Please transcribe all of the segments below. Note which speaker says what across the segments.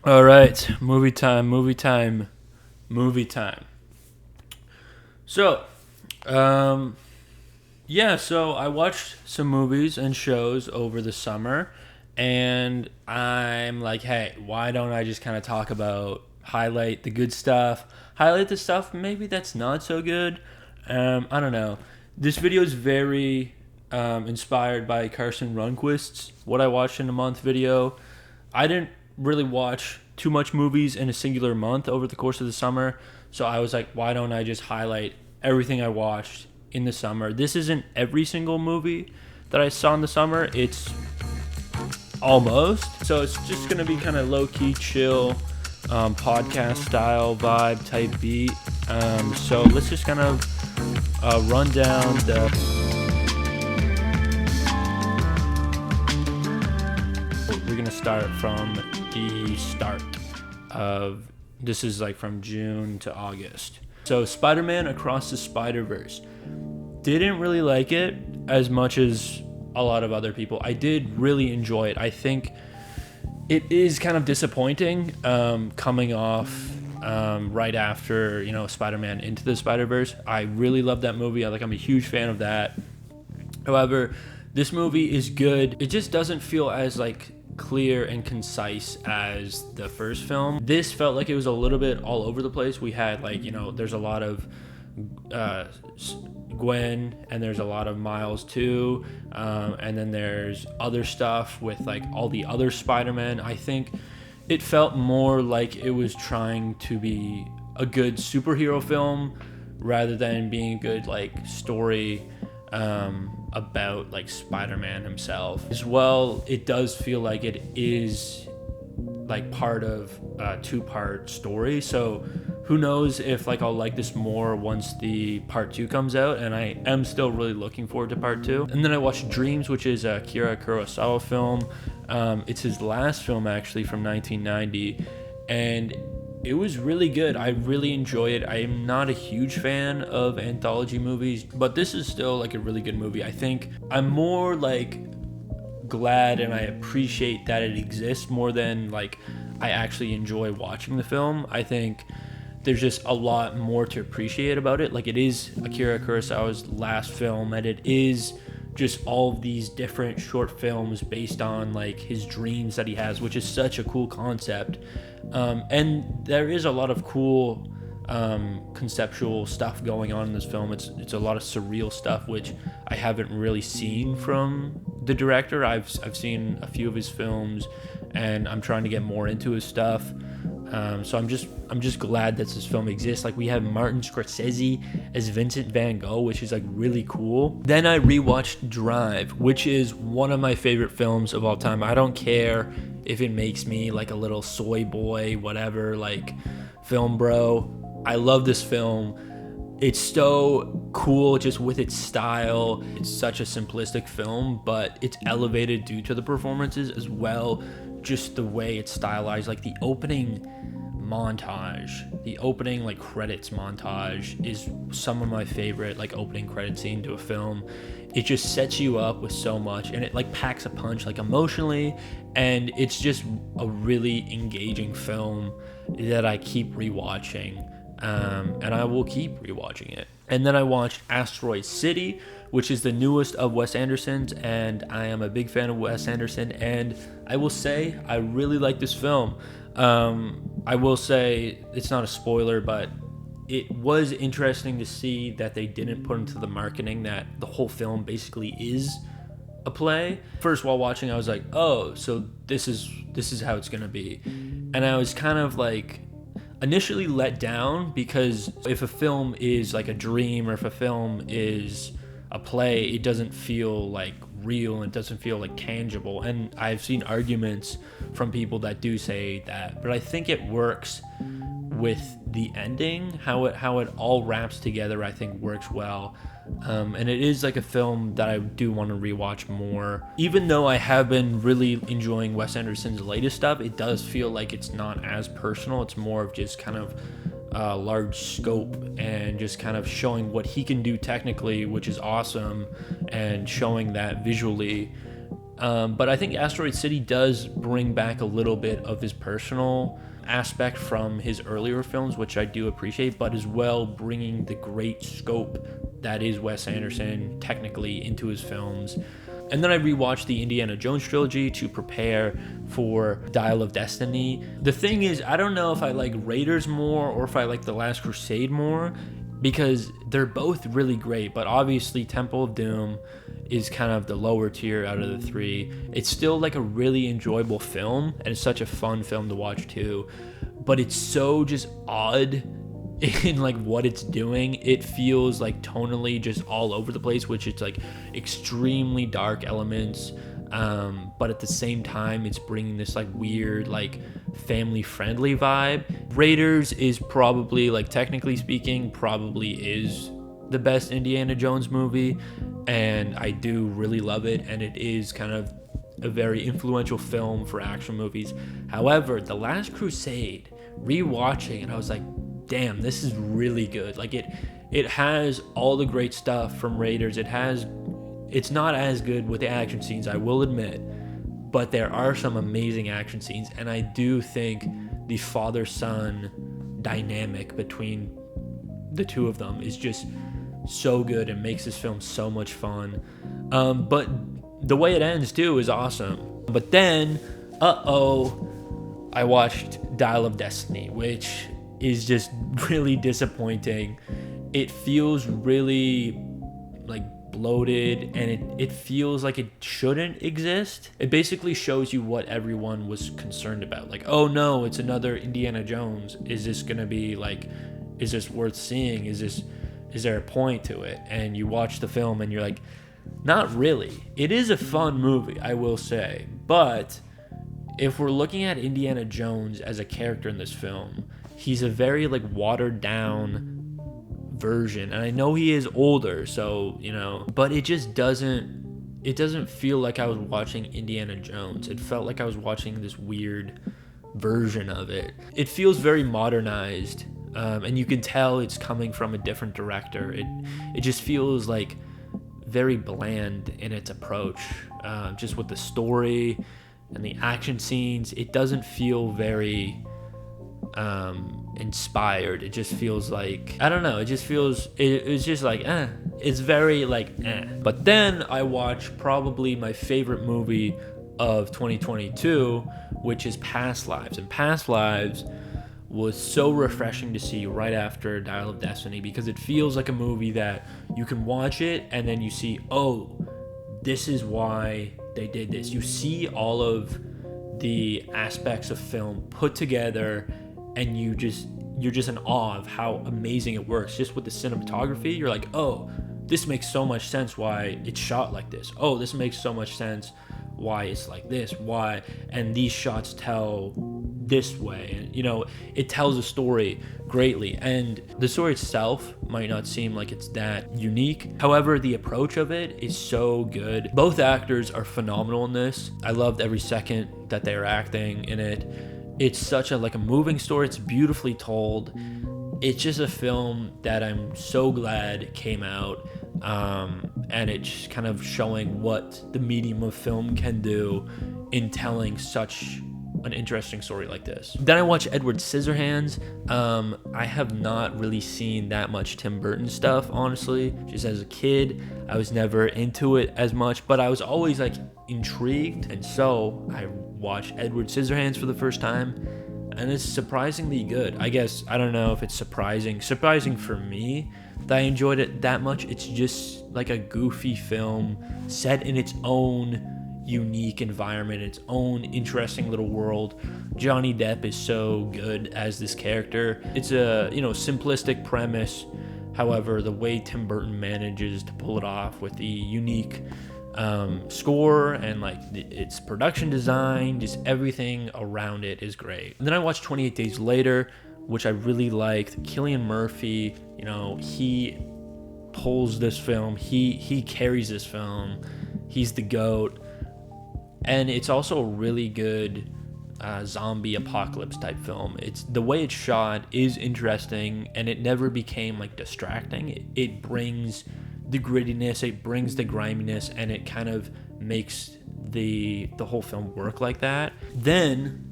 Speaker 1: All right, movie time, movie time, movie time. So, um, so I watched some movies and shows over the summer, and I'm like, hey, why don't I just kind of talk about, highlight the good stuff, highlight the stuff maybe that's not so good. I don't know. This video is very inspired by Carson Runquist's What I Watched in a Month video. I didn't really watch too much movies in a singular month over the course of the summer, so I was like, why don't I just highlight everything I watched in the summer? This isn't every single movie that I saw in the summer. It's almost. So it's just gonna be kind of low key, chill, podcast style vibe type beat. So let's just kind of run down the. We're gonna start from the start of this is like from June to August. So Spider-Man Across the Spider-Verse. Didn't really like it as much as a lot of other people. I did really enjoy it. I think it is kind of disappointing coming off right after, Spider-Man Into the Spider-Verse. I really love that movie. I'm a huge fan of that. However, this movie is good. It just doesn't feel as clear and concise as the first film. This felt like it was a little bit all over the place. We had there's a lot of Gwen and there's a lot of Miles too, and then there's other stuff with all the other Spider-Man. I think it felt more like it was trying to be a good superhero film rather than being a good story about Spider-Man himself. As well, it does feel like it is part of a two-part story, so who knows if I'll like this more once the part 2 comes out, and I am still really looking forward to part 2. And then I watched Dreams, which is a Akira Kurosawa film. It's his last film actually, from 1990, and it was really good. I really enjoy it. I am not a huge fan of anthology movies, but this is still a really good movie. I think I'm more glad and I appreciate that it exists more than I actually enjoy watching the film. I think there's just a lot more to appreciate about it. It is Akira Kurosawa's last film, and it is just all of these different short films based on his dreams that he has, which is such a cool concept. And there is a lot of cool conceptual stuff going on in this film. It's a lot of surreal stuff, which I haven't really seen from the director. I've seen a few of his films, and I'm trying to get more into his stuff. So I'm just glad that this film exists. We have Martin Scorsese as Vincent Van Gogh, which is really cool. Then I rewatched Drive, which is one of my favorite films of all time. I don't care if it makes me a little soy boy, whatever, film bro. I love this film. It's so cool just with its style. It's such a simplistic film, but it's elevated due to the performances as well. Just the way it's stylized, the opening montage, the opening credits montage is some of my favorite opening credit scene to a film. It just sets you up with so much, and it packs a punch emotionally, and it's just a really engaging film that I keep rewatching. And I will keep rewatching it. And then I watched Asteroid City, which is the newest of Wes Anderson's, and I am a big fan of Wes Anderson, and I will say I really like this film. I will say it's not a spoiler, but it was interesting to see that they didn't put into the marketing that the whole film basically is a play. First, while watching, I was like, oh, so this is how it's gonna be, and I was kind of initially let down, because if a film is a dream, or if a film is a play, it doesn't feel real, and it doesn't feel tangible. And I've seen arguments from people that do say that, but I think it works with the ending, how it all wraps together. I think works well. And it is a film that I do want to rewatch more. Even though I have been really enjoying Wes Anderson's latest stuff, it does feel it's not as personal. It's more of just kind of large scope, and just kind of showing what he can do technically, which is awesome, and showing that visually But I think Asteroid City does bring back a little bit of his personal aspect from his earlier films, which I do appreciate, but as well bringing the great scope that is Wes Anderson technically into his films. And then I rewatched the Indiana Jones trilogy to prepare for Dial of Destiny. The thing is, I don't know if I like Raiders more or if I like The Last Crusade more, because they're both really great, but obviously Temple of Doom is kind of the lower tier out of the three. It's still like a really enjoyable film, and it's such a fun film to watch too, but it's so just odd in like what it's doing. It feels like tonally just all over the place, which it's like extremely dark elements, but at the same time it's bringing this like weird like family friendly vibe. Raiders is probably, like technically speaking, probably is the best Indiana Jones movie, and I do really love it, and it is kind of a very influential film for action movies. However, The Last Crusade, rewatching it, I was like, damn, this is really good. Like it has all the great stuff from Raiders. It's not as good with the action scenes, I will admit, but there are some amazing action scenes, and I do think the father-son dynamic between the two of them is just so good and makes this film so much fun. But the way it ends too is awesome. But then, I watched Dial of Destiny, which is just really disappointing. It feels really like bloated, and it feels like it shouldn't exist. It basically shows you what everyone was concerned about. Like, oh no, it's another Indiana Jones. Is this gonna be like, is this worth seeing? Is there a point to it? And you watch the film and you're like, not really. It is a fun movie, I will say, but if we're looking at Indiana Jones as a character in this film, he's a very like watered down version, and I know he is older, so but it just doesn't feel like I was watching Indiana Jones. It felt like I was watching this weird version of it. It feels very modernized, and you can tell it's coming from a different director. It just feels like very bland in its approach, just with the story and the action scenes. It doesn't feel very inspired. It just feels like, I don't know, it just feels, it's just like it's very like But then I watched probably my favorite movie of 2022, which is Past Lives. And Past Lives was so refreshing to see right after Dial of Destiny, because it feels like a movie that you can watch it and then you see, oh, this is why they did this. You see all of the aspects of film put together, and you're just in awe of how amazing it works. Just with the cinematography, you're like, oh, this makes so much sense why it's shot like this. Oh, this makes so much sense why it's like this. Why, and these shots tell this way. And it tells a story greatly, and the story itself might not seem like it's that unique. However, the approach of it is so good. Both actors are phenomenal in this. I loved every second that they were acting in it. It's such a moving story. It's beautifully told. It's just a film that I'm so glad came out, and it's kind of showing what the medium of film can do in telling such an interesting story like this. Then I watched Edward Scissorhands. I have not really seen that much Tim Burton stuff, honestly. Just as a kid, I was never into it as much, but I was always intrigued, and so I watched Edward Scissorhands for the first time, and it's surprisingly good. I guess, I don't know if it's surprising for me that I enjoyed it that much. It's just like a goofy film set in its own unique environment, its own interesting little world. Johnny Depp is so good as this character. It's a simplistic premise. However, the way Tim Burton manages to pull it off with the unique score and its production design, just everything around it is great. And then I watched 28 Days Later, which I really liked. Cillian Murphy, he pulls this film. He carries this film. He's the GOAT. And it's also a really good zombie apocalypse type film. It's the way it's shot is interesting, and it never became distracting. It brings the grittiness, it brings the griminess, and it kind of makes the whole film work like that. Then,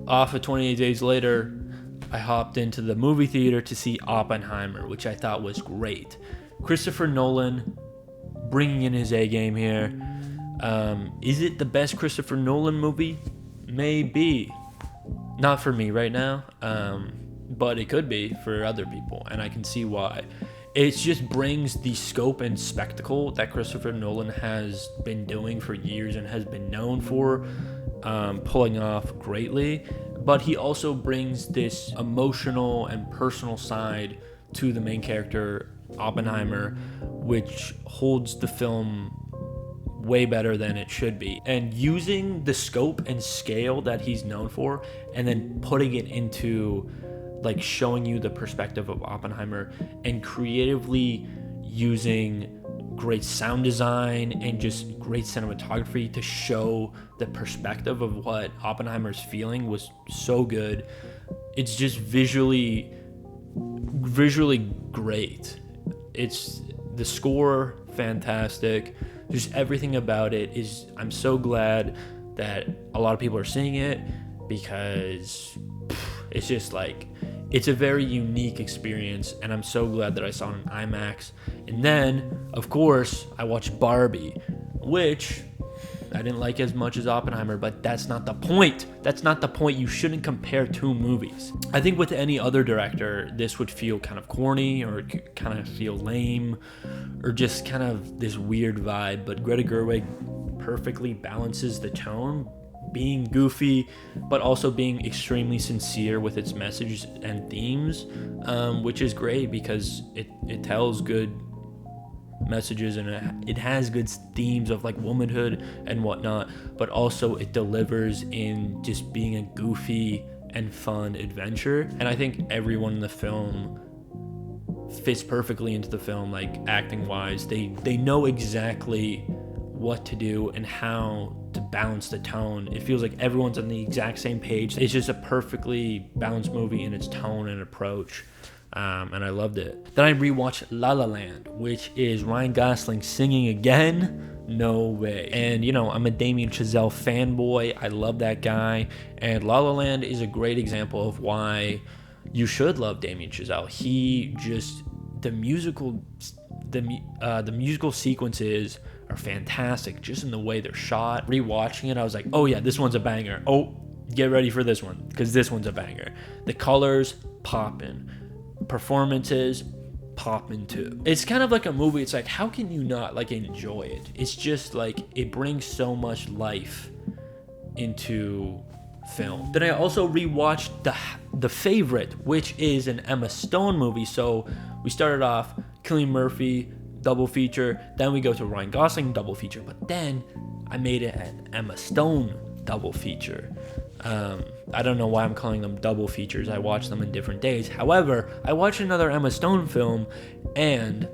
Speaker 1: off of 28 Days Later, I hopped into the movie theater to see Oppenheimer, which I thought was great. Christopher Nolan bringing in his A game here. Is it the best Christopher Nolan movie? Maybe. Not for me right now, but it could be for other people, and I can see why. It just brings the scope and spectacle that Christopher Nolan has been doing for years and has been known for, pulling off greatly. But he also brings this emotional and personal side to the main character, Oppenheimer, which holds the film way better than it should be. And using the scope and scale that he's known for, and then putting it into like showing you the perspective of Oppenheimer, and creatively using great sound design and just great cinematography to show the perspective of what Oppenheimer's feeling was so good. It's just visually great. It's the score, fantastic. Just everything about it is, I'm so glad that a lot of people are seeing it, because it's just like, it's a very unique experience, and I'm so glad that I saw it in IMAX. And then, of course, I watched Barbie, which I didn't like as much as Oppenheimer, but that's not the point. That's not the point. You shouldn't compare two movies. I think with any other director, this would feel kind of corny, or kind of feel lame, or just kind of this weird vibe. But Greta Gerwig perfectly balances the tone, being goofy, but also being extremely sincere with its message and themes, which is great because it tells good messages, and it has good themes of like womanhood and whatnot, but also it delivers in just being a goofy and fun adventure. And I think everyone in the film fits perfectly into the film, like acting wise. They know exactly what to do and how to balance the tone. It feels like everyone's on the exact same page. It's just a perfectly balanced movie in its tone and approach. And I loved it. Then I rewatched La La Land, which is Ryan Gosling singing again. No way. And you know, I'm a Damien Chazelle fanboy. I love that guy. And La La Land is a great example of why you should love Damien Chazelle. He just, the musical sequences are fantastic, just in the way they're shot. Rewatching it, I was like, oh yeah, this one's a banger. Oh, get ready for this one, because this one's a banger. The colors poppin', performances poppin' too. It's kind of like a movie. It's like, how can you not like enjoy it? It's just like, it brings so much life into film. Then I also rewatched The Favorite, which is an Emma Stone movie. So we started off Cillian Murphy double feature, then we go to Ryan Gosling double feature, but then I made it an Emma Stone double feature. I don't know why I'm calling them double features. I watched them in different days. However, I watched another Emma Stone film, and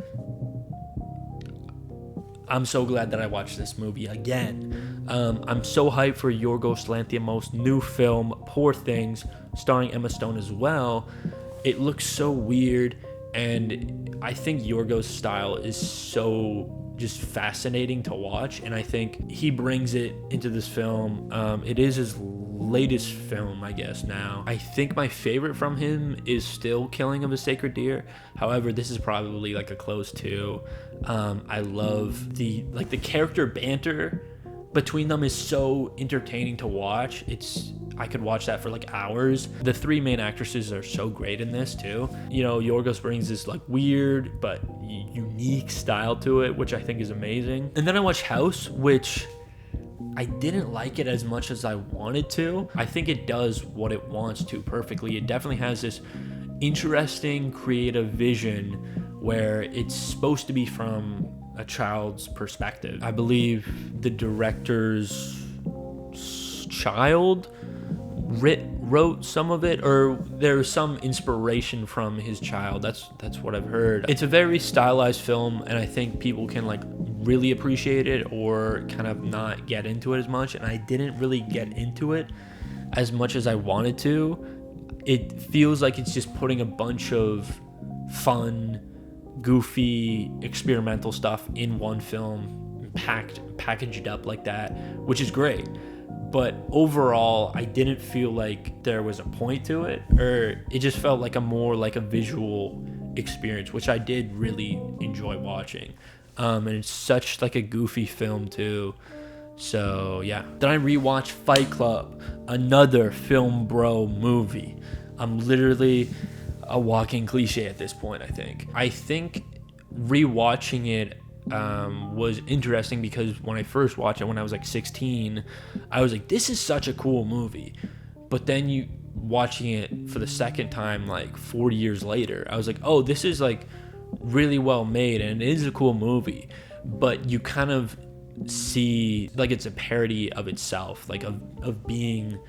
Speaker 1: I'm so glad that I watched this movie again. I'm so hyped for Yorgos Lanthimos' new film, Poor Things, starring Emma Stone as well. It looks so weird, and I think Yorgos' style is so just fascinating to watch, and I think he brings it into this film. It is his latest film, I guess, now. I think my favorite from him is still Killing of a Sacred Deer. However, this is probably like a close two. I love the character banter between them is so entertaining to watch. I could watch that for like hours. The three main actresses are so great in this too. You know, Yorgos brings this like weird but unique style to it, which I think is amazing. And then I watched House, which I didn't like it as much as I wanted to. I think it does what it wants to perfectly. It definitely has this interesting creative vision where it's supposed to be from a child's perspective. I believe the director's child wrote some of it, or there's some inspiration from his child. That's what I've heard. It's a very stylized film, and I think people can like really appreciate it or kind of not get into it as much, and I didn't really get into it as much as I wanted to. It feels like it's just putting a bunch of fun, goofy, experimental stuff in one film, packaged up like that, which is great. But overall, I didn't feel like there was a point to it, or it just felt like a visual experience, which I did really enjoy watching. And it's such like a goofy film too. So yeah. Then I rewatched Fight Club, another film bro movie. I'm literally a walking cliche at this point. I think rewatching it was interesting because when I first watched it when I was like 16, I was like, this is such a cool movie. But then you watching it for the second time like 40 years later, I was like, oh, this is like really well made and it is a cool movie. But you kind of see like it's a parody of itself, like of being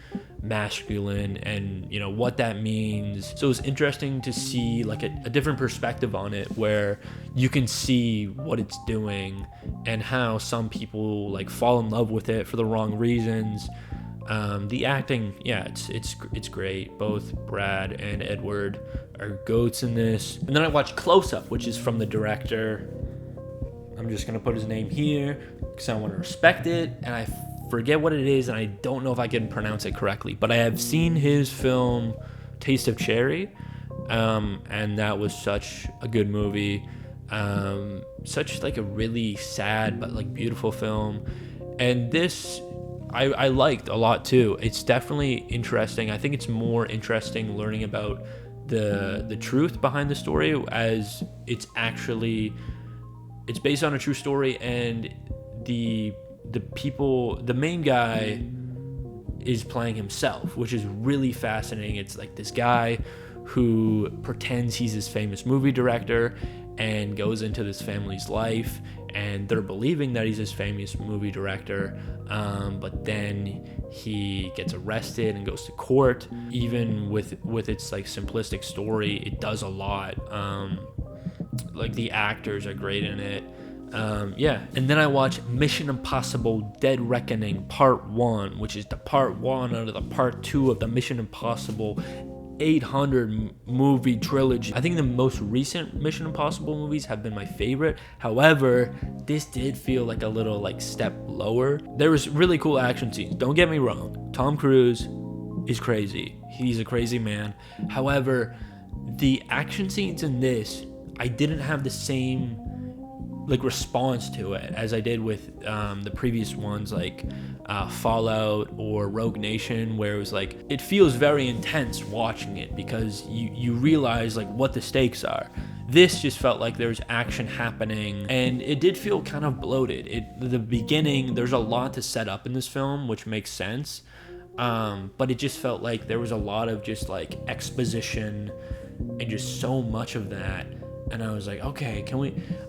Speaker 1: masculine and you know what that means. So it's interesting to see like a different perspective on it, where you can see what it's doing and how some people like fall in love with it for the wrong reasons. The acting, yeah, it's great. Both Brad and Edward are goats in this. And then I watched Close Up, which is from the director, I'm just gonna put his name here because I want to respect it, and I forget what it is, and I don't know if I can pronounce it correctly, but I have seen his film Taste of Cherry, and that was such a good movie, such like a really sad but like beautiful film. And this I liked a lot too. It's definitely interesting. I think it's more interesting learning about the truth behind the story, as it's based on a true story, and the main guy is playing himself, which is really fascinating. It's like this guy who pretends he's this famous movie director and goes into this family's life, and they're believing that he's this famous movie director, but then he gets arrested and goes to court. Even with its like simplistic story, it does a lot. Like the actors are great in it. Yeah. And then I watched Mission Impossible Dead Reckoning Part 1, which is the Part 1 out of the Part 2 of the Mission Impossible 800 movie trilogy. I think the most recent Mission Impossible movies have been my favorite. However, this did feel like a little like step lower. There was really cool action scenes. Don't get me wrong. Tom Cruise is crazy. He's a crazy man. However, the action scenes in this, I didn't have the same like response to it as I did with the previous ones, like Fallout or Rogue Nation, where it was like it feels very intense watching it because you realize like what the stakes are. This just felt like there's action happening, and it did feel kind of bloated. The beginning, there's a lot to set up in this film, which makes sense, but it just felt like there was a lot of just like exposition and just so much of that. And I was like, okay,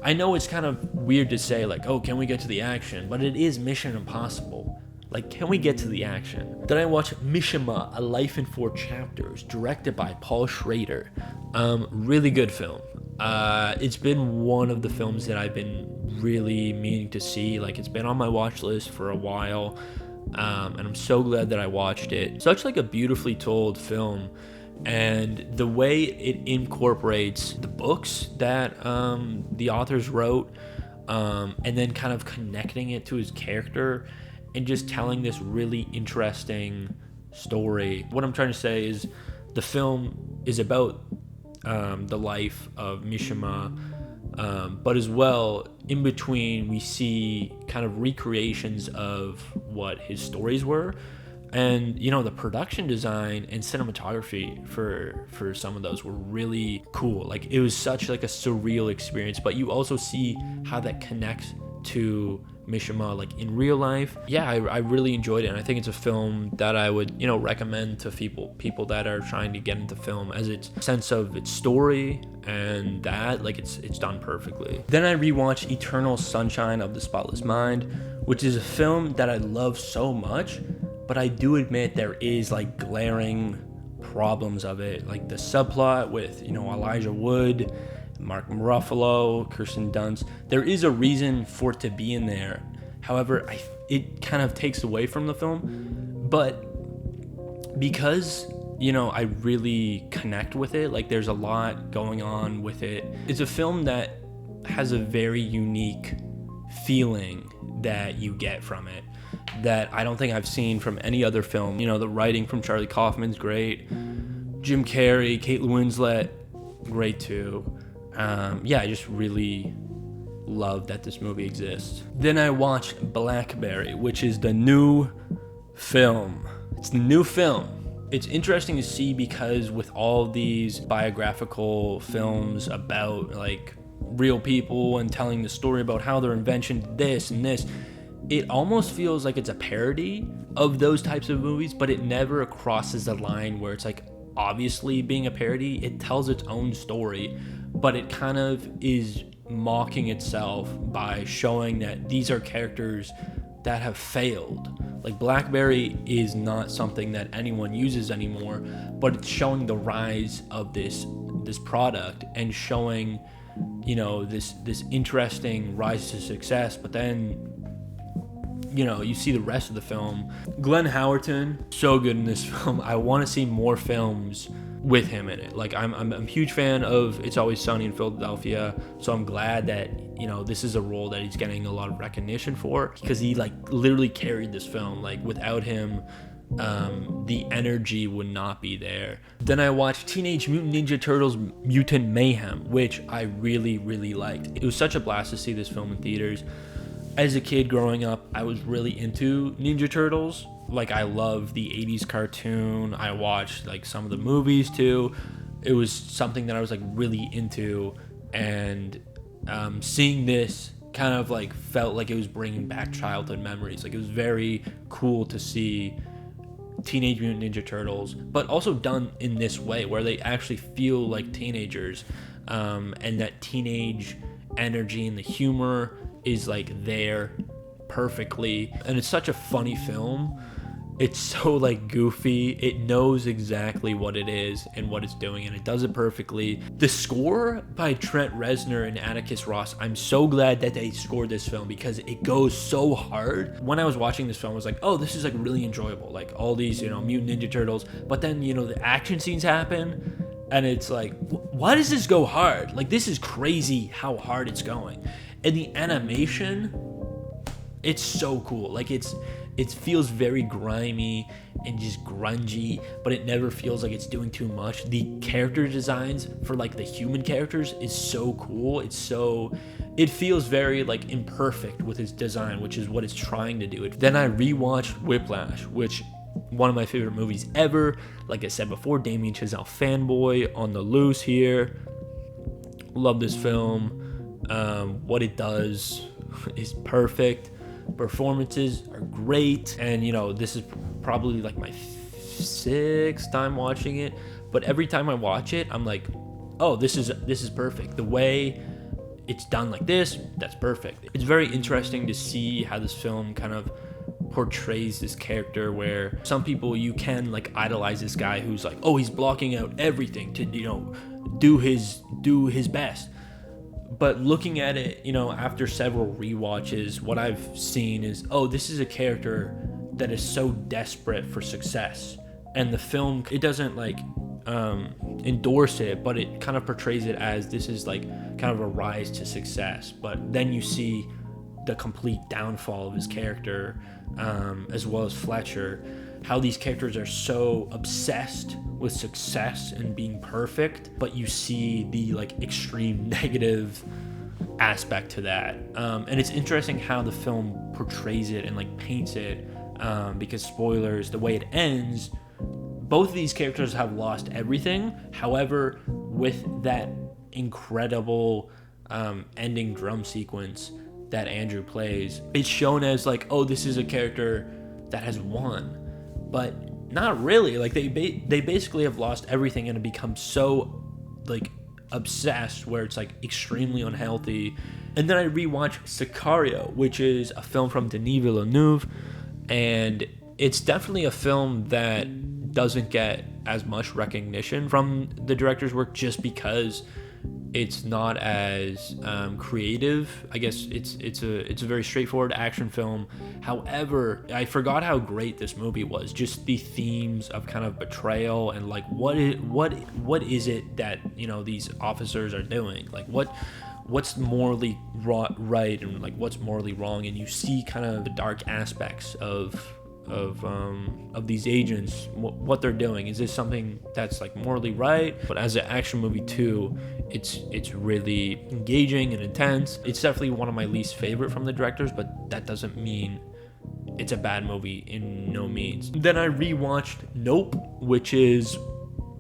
Speaker 1: I know it's kind of weird to say like, oh, can we get to the action? But it is Mission Impossible. Like, can we get to the action? Then I watched Mishima, A Life in 4 Chapters, directed by Paul Schrader. Really good film. It's been one of the films that I've been really meaning to see. Like, it's been on my watch list for a while. And I'm so glad that I watched it. Such like a beautifully told film. And the way it incorporates the books that the authors wrote, and then kind of connecting it to his character and just telling this really interesting story. What I'm trying to say is the film is about the life of Mishima, but as well, in between, we see kind of recreations of what his stories were. And, you know, the production design and cinematography for some of those were really cool. Like, it was such like a surreal experience, but you also see how that connects to Mishima, like in real life. Yeah, I really enjoyed it, and I think it's a film that I would, you know, recommend to people that are trying to get into film, as its sense of its story and that, like, it's done perfectly. Then I rewatched Eternal Sunshine of the Spotless Mind, which is a film that I love so much. But I do admit there is like glaring problems of it, like the subplot with, you know, Elijah Wood, Mark Ruffalo, Kirsten Dunst. There is a reason for it to be in there. However, it kind of takes away from the film. But because, you know, I really connect with it, like there's a lot going on with it. It's a film that has a very unique feeling that you get from it that I don't think I've seen from any other film. You know, the writing from Charlie Kaufman's great. Jim Carrey, Kate Winslet, great too. Yeah, I just really love that this movie exists. Then I watched Blackberry, which is the new film. It's the new film. It's interesting to see because with all these biographical films about like real people and telling the story about how their invention did this and this, it almost feels like it's a parody of those types of movies, but it never crosses the line where it's like obviously being a parody. It tells its own story, but it kind of is mocking itself by showing that these are characters that have failed. Like Blackberry is not something that anyone uses anymore, but it's showing the rise of this product and showing, you know, this interesting rise to success. But then, you know, you see the rest of the film. Glenn Howerton, so good in this film. I want to see more films with him in it. Like I'm a huge fan of It's Always Sunny in Philadelphia, so I'm glad that, you know, this is a role that he's getting a lot of recognition for, because he like literally carried this film. Like without him, the energy would not be there. Then I watched Teenage Mutant Ninja Turtles Mutant Mayhem, which I really liked. It was such a blast to see this film in theaters. As a kid growing up, I was really into Ninja Turtles. Like I love the 80s cartoon. I watched like some of the movies too. It was something that I was like really into, and seeing this kind of like felt like it was bringing back childhood memories. Like it was very cool to see Teenage Mutant Ninja Turtles, but also done in this way where they actually feel like teenagers, and that teenage energy and the humor is like there perfectly. And it's such a funny film. It's so like goofy. It knows exactly what it is and what it's doing, and it does it perfectly. The score by Trent Reznor and Atticus Ross, I'm so glad that they scored this film because it goes so hard. When I was watching this film, I was like, oh, this is like really enjoyable. Like all these, you know, Mutant Ninja Turtles, but then, you know, the action scenes happen and it's like, why does this go hard? Like this is crazy how hard it's going. And the animation, it's so cool. Like it feels very grimy and just grungy, but it never feels like it's doing too much. The character designs for like the human characters is so cool. It feels very like imperfect with its design, which is what it's trying to do. Then I rewatched Whiplash, which one of my favorite movies ever. Like I said before, Damien Chazelle fanboy on the loose here. Love this film. What it does is perfect. Performances are great, and you know, this is probably like my 6th time watching it, but every time I watch it I'm like, oh, this is perfect. The way it's done like this, that's perfect. It's very interesting to see how this film kind of portrays this character, where some people you can like idolize this guy who's like, oh, he's blocking out everything to, you know, do his best. But looking at it, you know, after several rewatches, what I've seen is, oh, this is a character that is so desperate for success. And the film, it doesn't like endorse it, but it kind of portrays it as this is like kind of a rise to success. But then you see the complete downfall of his character, as well as Fletcher, how these characters are so obsessed with success and being perfect, but you see the like extreme negative aspect to that. And it's interesting how the film portrays it and like paints it, because spoilers, the way it ends, both of these characters have lost everything. However, with that incredible ending drum sequence that Andrew plays, it's shown as like, oh, this is a character that has won. But not really. Like they basically have lost everything and have become so like obsessed, where it's like extremely unhealthy. And then I rewatched Sicario, which is a film from Denis Villeneuve, and it's definitely a film that doesn't get as much recognition from the director's work just because it's not as creative. I guess it's a very straightforward action film. However, I forgot how great this movie was. Just the themes of kind of betrayal and like what is it that, you know, these officers are doing? Like what's morally right and like what's morally wrong, and you see kind of the dark aspects of these agents, what they're doing. Is this something that's like morally right? But as an action movie too, it's really engaging and intense. It's definitely one of my least favorite from the directors, but that doesn't mean it's a bad movie, in no means. Then I rewatched Nope, which is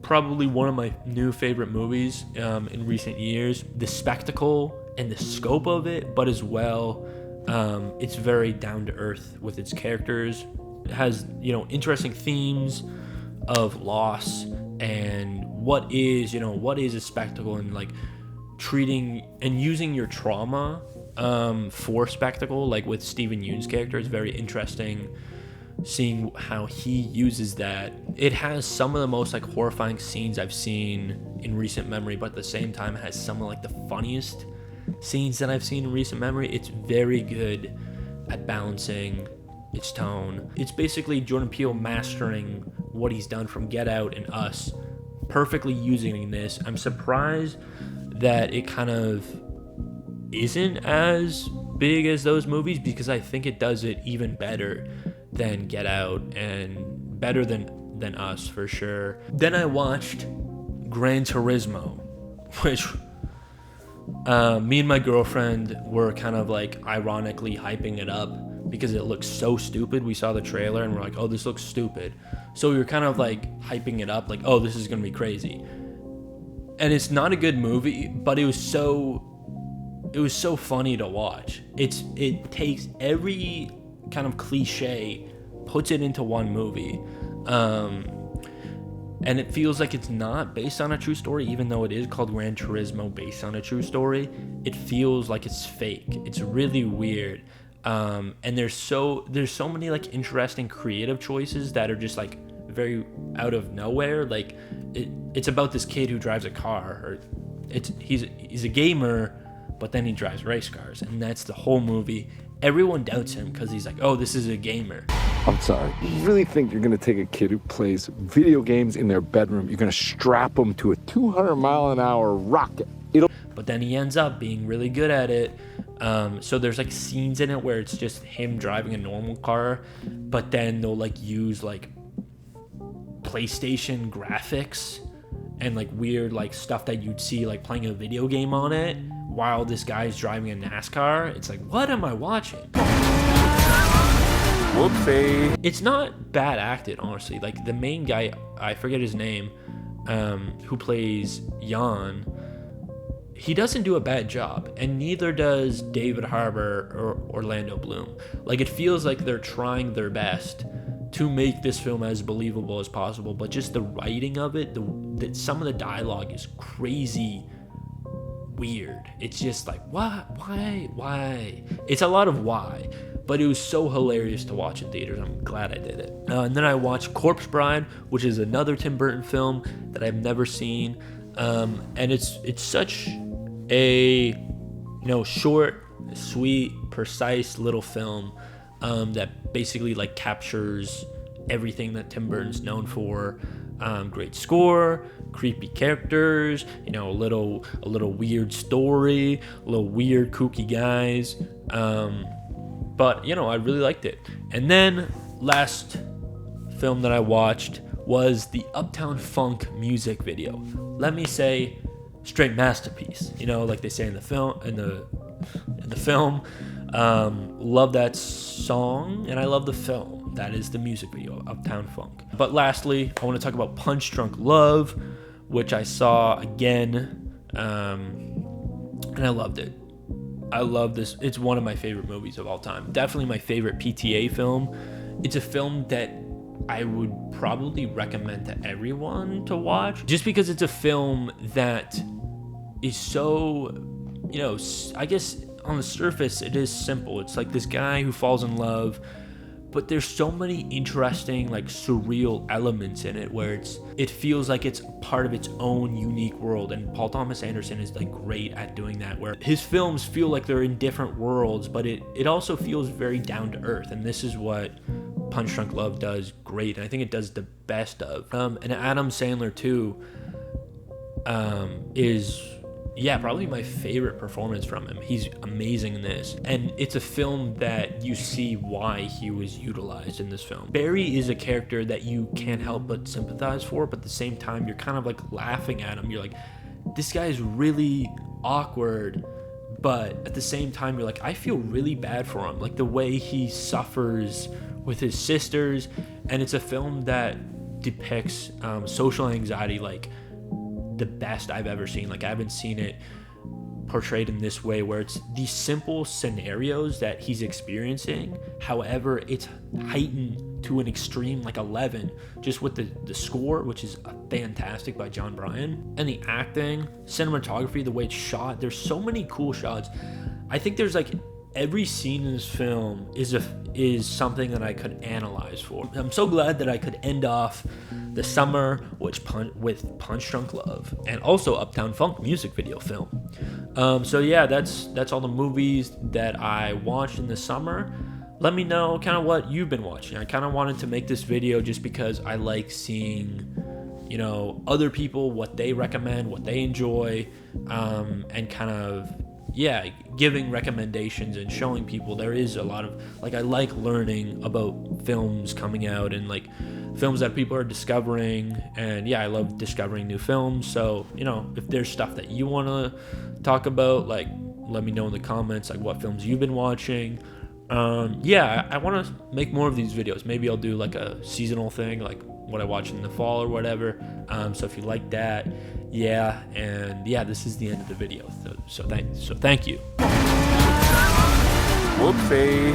Speaker 1: probably one of my new favorite movies in recent years. The spectacle and the scope of it, but as well, it's very down to earth with its characters. It has, interesting themes of loss and what is a spectacle, and like treating and using your trauma for spectacle. Like with Steven Yeun's character, it's very interesting seeing how he uses that. It has some of the most like horrifying scenes I've seen in recent memory, but at the same time it has some of like the funniest scenes that I've seen in recent memory. It's very good at balancing its tone. It's basically Jordan Peele mastering what he's done from Get Out and Us, perfectly using this. I'm surprised that it kind of isn't as big as those movies, because I think it does it even better than Get Out and better than Us for sure. Then I watched Gran Turismo, which me and my girlfriend were kind of like ironically hyping it up because it looks so stupid. We saw the trailer and we're like, oh, this looks stupid. So we were kind of like hyping it up like, oh, this is gonna be crazy. And it's not a good movie, but it was so funny to watch. It takes every kind of cliche, puts it into one movie, and it feels like it's not based on a true story, even though it is called Gran Turismo, based on a true story. It feels like it's fake. It's really weird, and there's so many like interesting creative choices that are just like very out of nowhere. Like it's about this kid who drives a car, or he's a gamer, but then he drives race cars, and that's the whole movie. Everyone doubts him because he's like, oh, this is a gamer.
Speaker 2: I'm sorry. You really think you're going to take a kid who plays video games in their bedroom, you're going to strap him to a 200-mile-an-hour rocket?
Speaker 1: But then he ends up being really good at it. So there's like scenes in it where it's just him driving a normal car, but then they'll like use like PlayStation graphics and like weird like stuff that you'd see like playing a video game on it while this guy's driving a NASCAR. It's like, what am I watching?
Speaker 2: Whoopsie.
Speaker 1: It's not bad acted, honestly. Like the main guy, I forget his name, who plays Jan, he doesn't do a bad job, and neither does David Harbour or Orlando Bloom. Like it feels like they're trying their best to make this film as believable as possible, but just the writing of it, some of the dialogue is crazy weird. It's just like, why? It's a lot of why, but it was so hilarious to watch in theaters. I'm glad I did it. And then I watched Corpse Bride, which is another Tim Burton film that I've never seen, and it's such a short, sweet, precise little film that basically like captures everything that Tim Burton's known for. Great score, creepy characters, a little weird story, a little weird kooky guys, but I really liked it. And then last film that I watched was the Uptown Funk music video. Let me say, straight masterpiece, like they say in the film. Love that song, and I love the film. That is the music video, Uptown Funk. But lastly, I want to talk about Punch Drunk Love, which I saw again, and I loved it. I love this. It's one of my favorite movies of all time. Definitely my favorite PTA film. It's a film that I would probably recommend to everyone to watch, just because it's a film that is so, I guess on the surface it is simple. It's like this guy who falls in love, but there's so many interesting like surreal elements in it where it feels like it's part of its own unique world, and Paul Thomas Anderson is like great at doing that, where his films feel like they're in different worlds, but it also feels very down to earth, and this is what Punch Drunk Love does great, and I think it does the best of. And Adam Sandler too is yeah, probably my favorite performance from him. He's amazing in this. And it's a film that you see why he was utilized in this film. Barry is a character that you can't help but sympathize for, but at the same time, you're kind of like laughing at him. You're like, this guy is really awkward, but at the same time, you're like, I feel really bad for him. Like the way he suffers with his sisters. And it's a film that depicts social anxiety like the best I've ever seen. Like I haven't seen it portrayed in this way, where it's these simple scenarios that he's experiencing, however it's heightened to an extreme like 11 just with the score, which is fantastic by John Bryan, and the acting, cinematography, the way it's shot. There's so many cool shots. I think there's like every scene in this film is something that I could analyze for. I'm so glad that I could end off the summer with Punch Drunk Love, and also Uptown Funk music video film. So yeah, that's all the movies that I watched in the summer. Let me know kind of what you've been watching. I kind of wanted to make this video just because I like seeing, you know, other people, what they recommend, what they enjoy, and kind of, yeah, giving recommendations and showing people there is a lot of, like, I like learning about films coming out and like films that people are discovering. And yeah, I love discovering new films. So, you know, if there's stuff that you want to talk about, like, let me know in the comments, like what films you've been watching. Yeah, I want to make more of these videos. Maybe I'll do like a seasonal thing, like what I watch in the fall or whatever. So if you like that, yeah. And yeah, this is the end of the video. So thank you.
Speaker 2: Whoopsie.